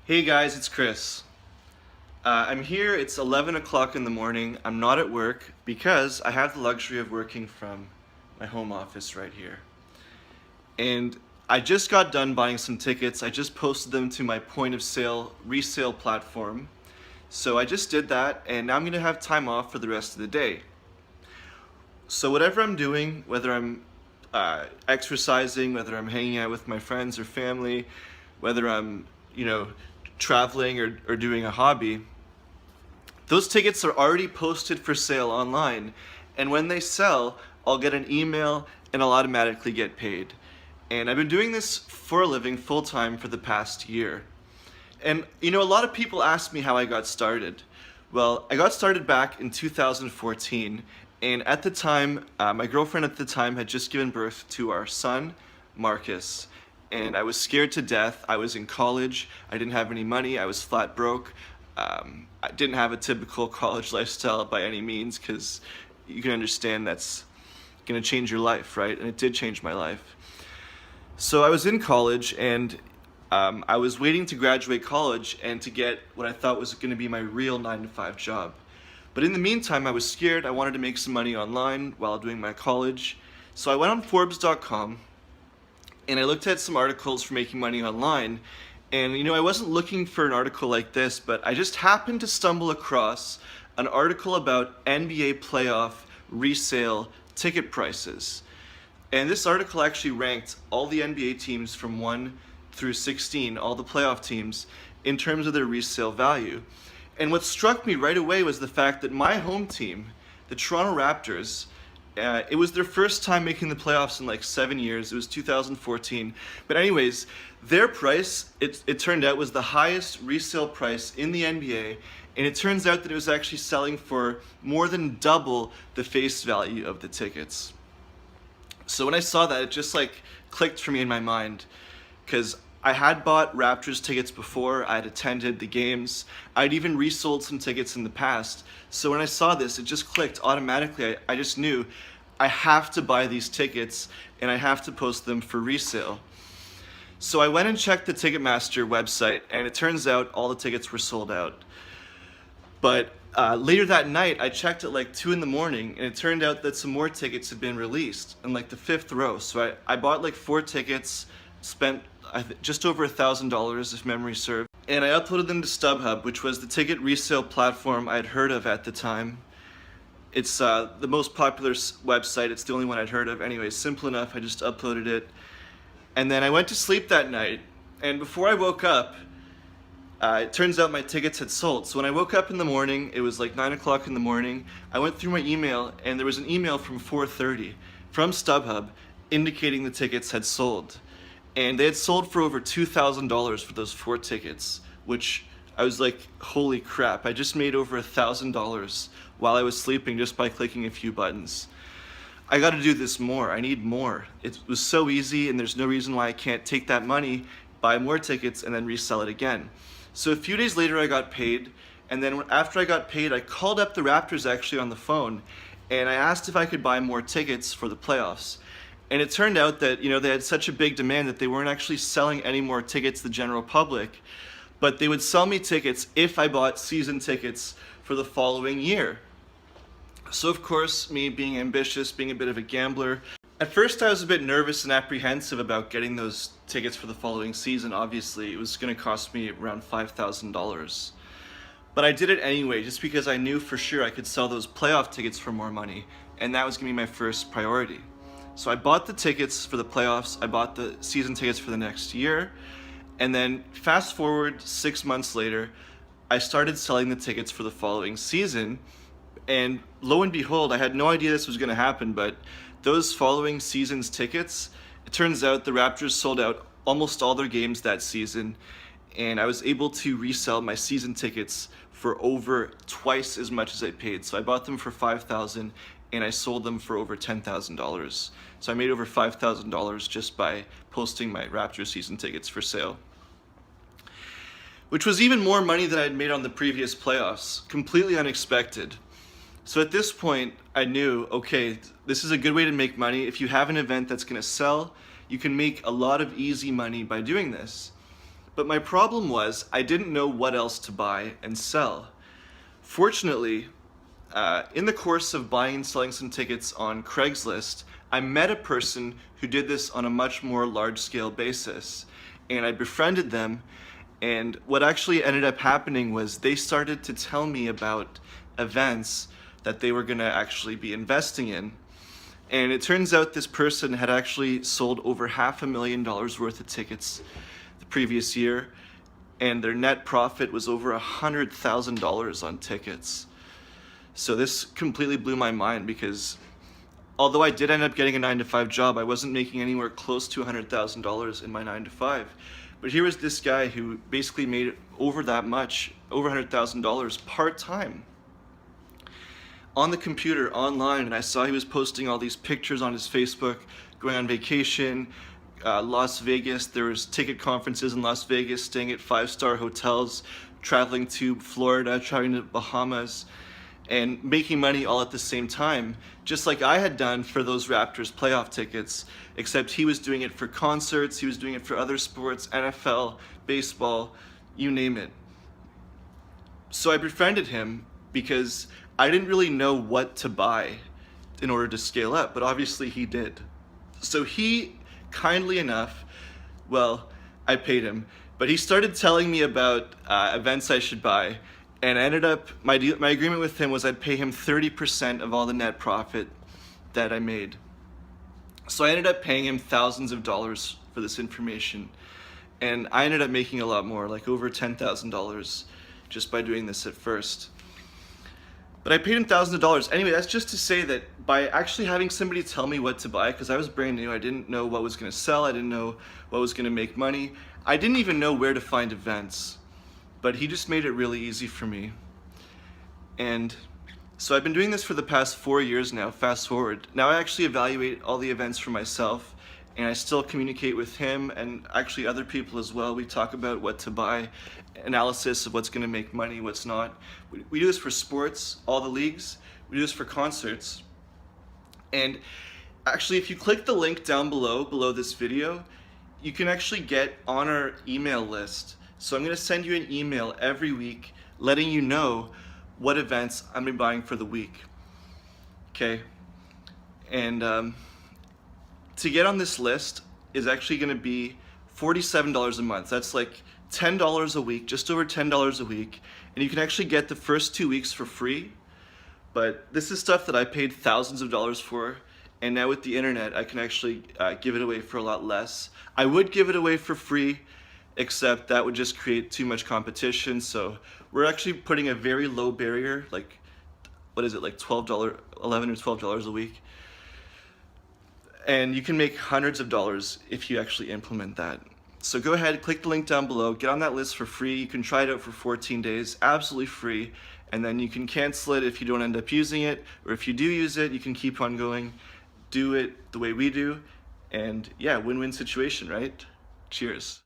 Hey guys, it's Chris. I'm here, it's 11 o'clock in the morning. I'm not at work because I have the luxury of working from my home office right here. And I just got done buying some tickets. I just posted them to my point of sale resale platform. So I just did that, and now I'm gonna have time off for the rest of the day. So whatever I'm doing, whether I'm exercising, whether I'm hanging out with my friends or family, whether I'm, traveling or doing a hobby, those tickets are already posted for sale online. And when they sell, I'll get an email and I'll automatically get paid. And I've been doing this for a living full time for the past year. And a lot of people ask me how I got started. Well, I got started back in 2014, and at the time, my girlfriend at the time had just given birth to our son, Marcus, and I was scared to death. I was in college, I didn't have any money, I was flat broke. I didn't have a typical college lifestyle by any means, because you can understand that's gonna change your life, right? And it did change my life. So I was in college, and I was waiting to graduate college and to get what I thought was going to be my real 9-to-5 job. But in the meantime, I was scared. I wanted to make some money online while doing my college. So I went on Forbes.com and I looked at some articles for making money online. And I wasn't looking for an article like this, but I just happened to stumble across an article about NBA playoff resale ticket prices. And this article actually ranked all the NBA teams from 1 through 16, all the playoff teams, in terms of their resale value. And what struck me right away was the fact that my home team, the Toronto Raptors, it was their first time making the playoffs in like 7 years. It was 2014. But anyways, their price, it turned out, was the highest resale price in the NBA. And it turns out that it was actually selling for more than double the face value of the tickets. So when I saw that, it just like clicked for me in my mind, because I had bought Raptors tickets before, I'd attended the games, I'd even resold some tickets in the past. So when I saw this, it just clicked automatically. I just knew I have to buy these tickets and I have to post them for resale. So I went and checked the Ticketmaster website, and it turns out all the tickets were sold out. But later that night, I checked at like 2 in the morning, and it turned out that some more tickets had been released in like the 5th row. So I bought like 4 tickets, spent just over $1,000 if memory serves, and I uploaded them to StubHub, which was the ticket resale platform I'd heard of at the time. It's the most popular website, it's the only one I'd heard of. Anyways, simple enough, I just uploaded it. And then I went to sleep that night, and before I woke up, it turns out my tickets had sold. So when I woke up in the morning, it was like 9 o'clock in the morning, I went through my email, and there was an email from 4:30 from StubHub indicating the tickets had sold. And they had sold for over $2,000 for those 4 tickets, which I was like, holy crap, I just made over $1,000 while I was sleeping just by clicking a few buttons. I gotta do this more, I need more. It was so easy, and there's no reason why I can't take that money, buy more tickets, and then resell it again. So a few days later I got paid, and then after I got paid, I called up the Raptors actually on the phone, and I asked if I could buy more tickets for the playoffs. And it turned out that they had such a big demand that they weren't actually selling any more tickets to the general public, but they would sell me tickets if I bought season tickets for the following year. So of course, me being ambitious, being a bit of a gambler, at first I was a bit nervous and apprehensive about getting those tickets for the following season. Obviously, it was going to cost me around $5,000. But I did it anyway, just because I knew for sure I could sell those playoff tickets for more money, and that was going to be my first priority. So I bought the tickets for the playoffs, I bought the season tickets for the next year, and then fast forward 6 months later, I started selling the tickets for the following season, and lo and behold, I had no idea this was going to happen, but those following season's tickets, it turns out the Raptors sold out almost all their games that season, and I was able to resell my season tickets for over twice as much as I paid. So I bought them for $5,000 and I sold them for over $10,000. So I made over $5,000 just by posting my Raptors season tickets for sale, which was even more money than I'd made on the previous playoffs. Completely unexpected. So at this point, I knew, okay, this is a good way to make money. If you have an event that's gonna sell, you can make a lot of easy money by doing this. But my problem was I didn't know what else to buy and sell. Fortunately, in the course of buying and selling some tickets on Craigslist, I met a person who did this on a much more large-scale basis, and I befriended them. And what actually ended up happening was they started to tell me about events that they were going to actually be investing in. And it turns out this person had actually sold over $500,000 worth of tickets the previous year, and their net profit was over $100,000 on tickets. So this completely blew my mind, because although I did end up getting a 9-to-5 job, I wasn't making anywhere close to $100,000 in my 9-to-5. But here was this guy who basically made over that much, over $100,000 part-time on the computer, online, and I saw he was posting all these pictures on his Facebook, going on vacation, Las Vegas. There was ticket conferences in Las Vegas, staying at 5-star hotels, traveling to Florida, traveling to Bahamas, and making money all at the same time, just like I had done for those Raptors playoff tickets, except he was doing it for concerts, he was doing it for other sports, NFL, baseball, you name it. So I befriended him because I didn't really know what to buy in order to scale up, but obviously he did. So he, kindly enough, well, I paid him, but he started telling me about events I should buy, and I ended up, my agreement with him was I'd pay him 30% of all the net profit that I made. So I ended up paying him thousands of dollars for this information, and I ended up making a lot more, like over $10,000 just by doing this at first. But I paid him thousands of dollars. Anyway, that's just to say that by actually having somebody tell me what to buy, because I was brand new, I didn't know what was going to sell, I didn't know what was going to make money, I didn't even know where to find events. But he just made it really easy for me. And so I've been doing this for the past 4 years now, fast forward. Now I actually evaluate all the events for myself, and I still communicate with him and actually other people as well. We talk about what to buy, analysis of what's going to make money, what's not. We do this for sports, all the leagues. We do this for concerts. And actually, if you click the link down below this video, you can actually get on our email list. So I'm going to send you an email every week letting you know what events I'm going to be buying for the week. Okay? And to get on this list is actually going to be $47 a month. That's like $10 a week, just over $10 a week. And you can actually get the first 2 weeks for free. But this is stuff that I paid thousands of dollars for. And now with the internet, I can actually give it away for a lot less. I would give it away for free, except that would just create too much competition. So we're actually putting a very low barrier, like, what is it, like $11 or $12 a week. And you can make hundreds of dollars if you actually implement that. So go ahead, click the link down below, get on that list for free. You can try it out for 14 days, absolutely free. And then you can cancel it if you don't end up using it, or if you do use it, you can keep on going, do it the way we do. And yeah, win-win situation, right? Cheers.